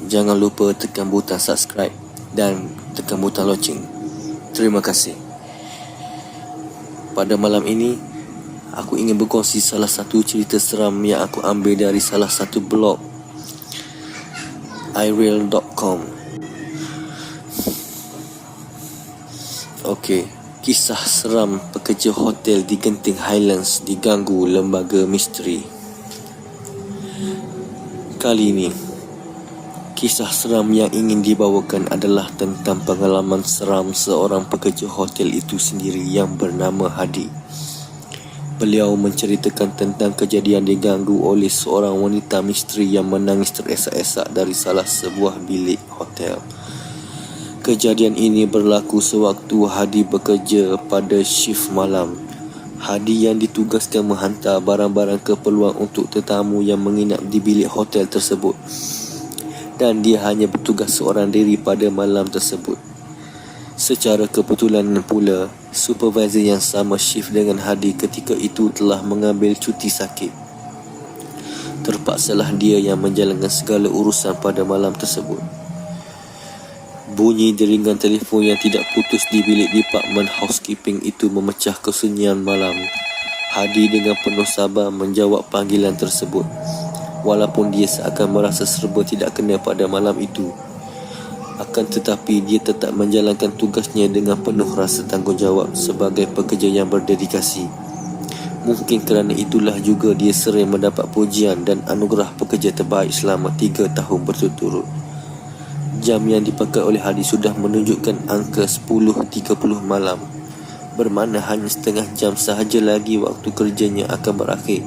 Jangan lupa tekan butang subscribe dan tekan butang lonceng. Terima kasih. Pada malam ini, aku ingin berkongsi salah satu cerita seram yang aku ambil dari salah satu blog iReal.com. Okey, kisah seram pekerja hotel di Genting Highlands diganggu lembaga misteri. Kali ini, kisah seram yang ingin dibawakan adalah tentang pengalaman seram seorang pekerja hotel itu sendiri yang bernama Hadi. Beliau menceritakan tentang kejadian diganggu oleh seorang wanita misteri yang menangis teresak-esak dari salah sebuah bilik hotel. Kejadian ini berlaku sewaktu Hadi bekerja pada shift malam. Hadi yang ditugaskan menghantar barang-barang keperluan untuk tetamu yang menginap di bilik hotel tersebut. Dan dia hanya bertugas seorang diri pada malam tersebut. Secara kebetulan pula, supervisor yang sama shift dengan Hadi ketika itu telah mengambil cuti sakit. Terpaksalah dia yang menjalankan segala urusan pada malam tersebut. Bunyi deringan telefon yang tidak putus di bilik department housekeeping itu memecah kesunyian malam. Hadi dengan penuh sabar menjawab panggilan tersebut. Walaupun dia seakan merasa serba tidak kena pada malam itu, akan tetapi dia tetap menjalankan tugasnya dengan penuh rasa tanggungjawab sebagai pekerja yang berdedikasi. Mungkin kerana itulah juga dia sering mendapat pujian dan anugerah pekerja terbaik selama 3 tahun berturut-turut. Jam yang dipakai oleh Hadi sudah menunjukkan angka 10.30 malam, bermakna hanya setengah jam sahaja lagi waktu kerjanya akan berakhir.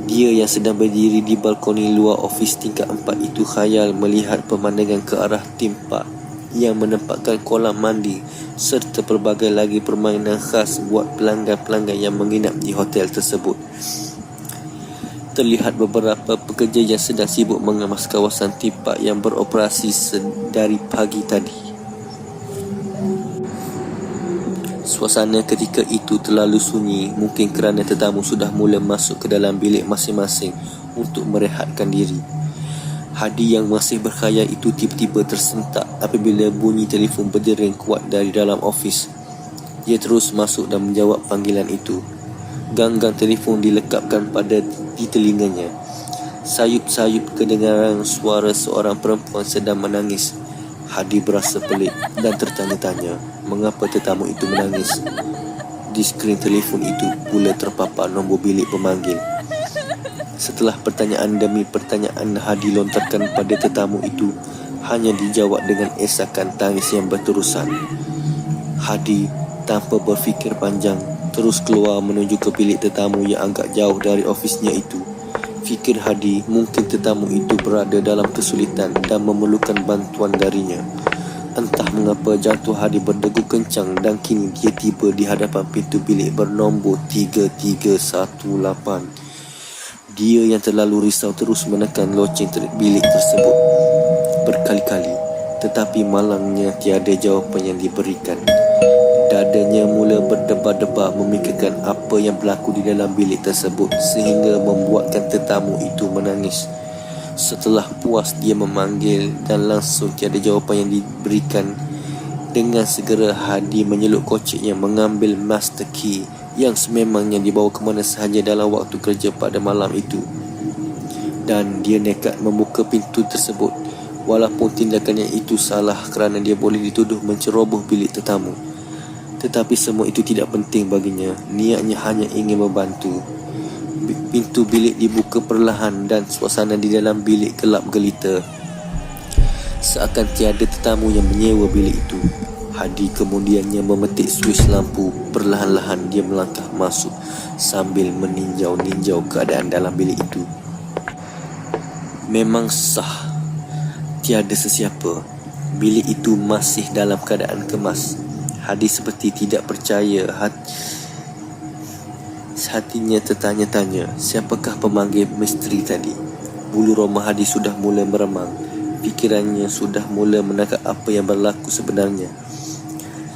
Dia yang sedang berdiri di balkoni luar ofis tingkat 4 itu khayal melihat pemandangan ke arah timpak yang menempatkan kolam mandi serta pelbagai lagi permainan khas buat pelanggan-pelanggan yang menginap di hotel tersebut. Terlihat beberapa pekerja yang sedang sibuk mengemas kawasan timpak yang beroperasi dari pagi tadi. Suasana ketika itu terlalu sunyi, mungkin kerana tetamu sudah mula masuk ke dalam bilik masing-masing untuk merehatkan diri. Hadi yang masih berkhayal itu tiba-tiba tersentak apabila bunyi telefon berdering kuat dari dalam ofis. Dia terus masuk dan menjawab panggilan itu. Ganggang telefon dilekapkan di telinganya. Sayup-sayup kedengaran suara seorang perempuan sedang menangis. Hadi berasa pelik dan tertanya-tanya mengapa tetamu itu menangis. Di skrin telefon itu pula terpapar nombor bilik pemanggil. Setelah pertanyaan demi pertanyaan Hadi lontarkan pada tetamu itu, hanya dijawab dengan esakan tangis yang berterusan. Hadi tanpa berfikir panjang terus keluar menuju ke bilik tetamu yang agak jauh dari ofisnya itu. Fikir Hadi, mungkin tetamu itu berada dalam kesulitan dan memerlukan bantuan darinya. Entah mengapa jantung Hadi berdegup kencang dan kini dia tiba di hadapan pintu bilik bernombor 3318. Dia yang terlalu risau terus menekan loceng bilik tersebut berkali-kali, tetapi malangnya tiada jawapan yang diberikan. Dadanya mula berdebar-debar memikirkan apa yang berlaku di dalam bilik tersebut sehingga membuatkan tetamu itu menangis. Setelah puas dia memanggil dan langsung tiada jawapan yang diberikan, dengan segera Hadi menyeluk koceknya mengambil master key yang sememangnya dibawa ke mana sahaja dalam waktu kerja pada malam itu. Dan dia nekat membuka pintu tersebut, walaupun tindakannya itu salah kerana dia boleh dituduh menceroboh bilik tetamu. Tetapi semua itu tidak penting baginya. Niatnya hanya ingin membantu. Pintu bilik dibuka perlahan dan suasana di dalam bilik gelap gelita. Seakan tiada tetamu yang menyewa bilik itu. Hadi kemudiannya memetik switch lampu. Perlahan-lahan dia melangkah masuk sambil meninjau-ninjau keadaan dalam bilik itu. Memang sah, tiada sesiapa. Bilik itu masih dalam keadaan kemas. Hadi seperti tidak percaya. Hatinya tertanya-tanya, siapakah pemanggil misteri tadi? Bulu roma Hadi sudah mula meremang. Fikirannya sudah mula menangkap apa yang berlaku sebenarnya.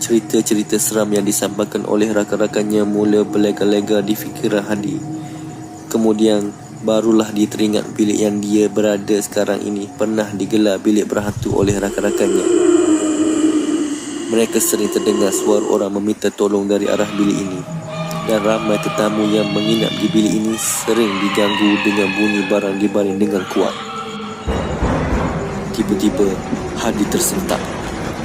Cerita-cerita seram yang disampaikan oleh rakan-rakannya mula berlega-lega di fikiran Hadi. Kemudian Barulah dia teringat bilik yang dia berada sekarang ini pernah digelar bilik berhantu oleh rakan-rakannya. Mereka sering terdengar suara orang meminta tolong dari arah bilik ini, dan ramai tetamu yang menginap di bilik ini sering diganggu dengan bunyi barang dibaring dengan kuat. Tiba-tiba, Hadi tersentak.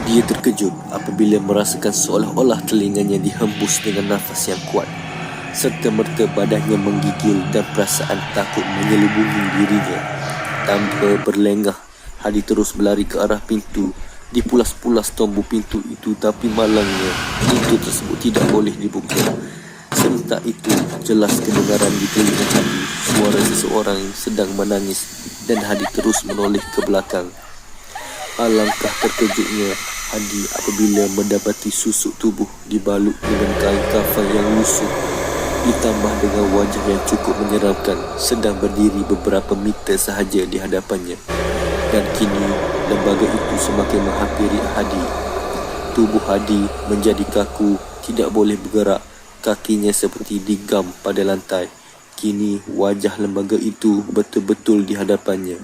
Dia terkejut apabila merasakan seolah-olah telinganya dihembus dengan nafas yang kuat, serta merta badannya menggigil dan perasaan takut menyelubungi dirinya. Tanpa berlengah, Hadi terus berlari ke arah pintu. Dipulas-pulas tombol pintu itu, tapi malangnya pintu tersebut tidak boleh dibuka. Serentak itu jelas kedengaran di telinga Hadi suara seseorang yang sedang menangis, dan Hadi terus menoleh ke belakang. Alangkah terkejutnya Hadi apabila mendapati susuk tubuh dibalut dengan kain kafan yang lusuh, ditambah dengan wajah yang cukup menyeramkan, sedang berdiri beberapa meter sahaja di hadapannya. Dan kini lembaga itu semakin menghampiri Hadi. Tubuh Hadi menjadi kaku, tidak boleh bergerak, kakinya seperti digam pada lantai. Kini wajah lembaga itu betul-betul di hadapannya.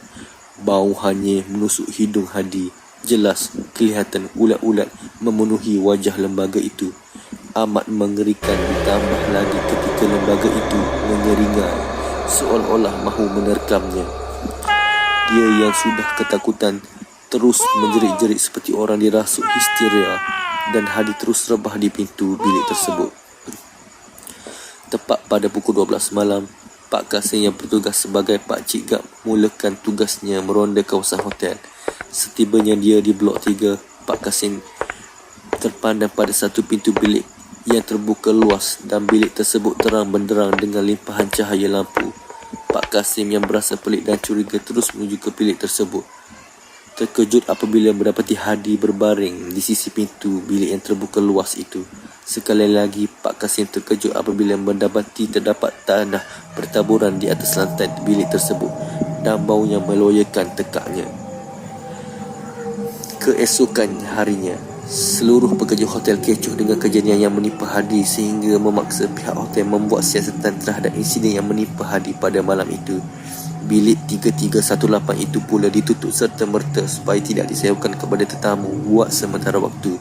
Bau hanyir menusuk hidung Hadi. Jelas kelihatan ulat-ulat memenuhi wajah lembaga itu. Amat mengerikan, ditambah lagi ketika lembaga itu menyeringai, seolah-olah mahu menerkamnya. Dia yang sudah ketakutan terus menjerit-jerit seperti orang dirasuk histeria, dan Hadi terus rebah di pintu bilik tersebut. Tepat pada pukul 12 malam, Pak Kasim yang bertugas sebagai Pak Cik Gap mulakan tugasnya meronda kawasan hotel. Setibanya dia di blok 3, Pak Kasim terpandang pada satu pintu bilik yang terbuka luas, dan bilik tersebut terang benderang dengan limpahan cahaya lampu. Pak Kasim yang berasa pelik dan curiga terus menuju ke bilik tersebut. Terkejut apabila mendapati Hadi berbaring di sisi pintu bilik yang terbuka luas itu. Sekali lagi Pak Kasim terkejut apabila mendapati terdapat tanah bertaburan di atas lantai bilik tersebut, dan baunya meloyakan tekaknya. Keesokan harinya, seluruh pekerja hotel kecoh dengan kejadian yang menimpa Hadi, sehingga memaksa pihak hotel membuat siasatan terhadap insiden yang menimpa Hadi pada malam itu. Bilik 3318 itu pula ditutup serta-merta supaya tidak disewakan kepada tetamu buat sementara waktu.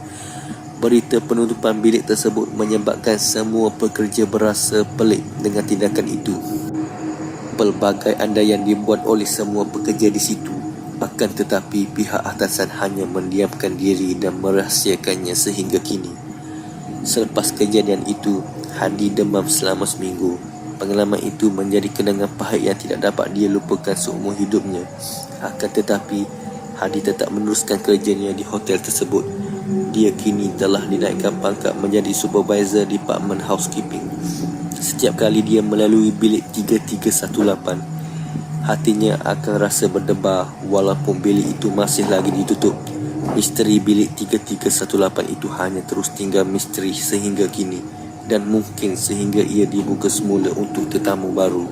Berita penutupan bilik tersebut menyebabkan semua pekerja berasa pelik dengan tindakan itu. Pelbagai andaian dibuat oleh semua pekerja di situ. Akan tetapi pihak atasan hanya mendiamkan diri dan merahsiakannya sehingga kini. Selepas kejadian itu, Hadi demam selama seminggu. Pengalaman itu menjadi kenangan pahit yang tidak dapat dia lupakan seumur hidupnya. Akan tetapi, Hadi tetap meneruskan kerjanya di hotel tersebut. Dia kini telah dinaikkan pangkat menjadi supervisor Department Housekeeping. Setiap kali dia melalui bilik 3318, hatinya akan rasa berdebar walaupun bilik itu masih lagi ditutup. Misteri bilik 3318 itu hanya terus tinggal misteri sehingga kini, dan mungkin sehingga ia dibuka semula untuk tetamu baru.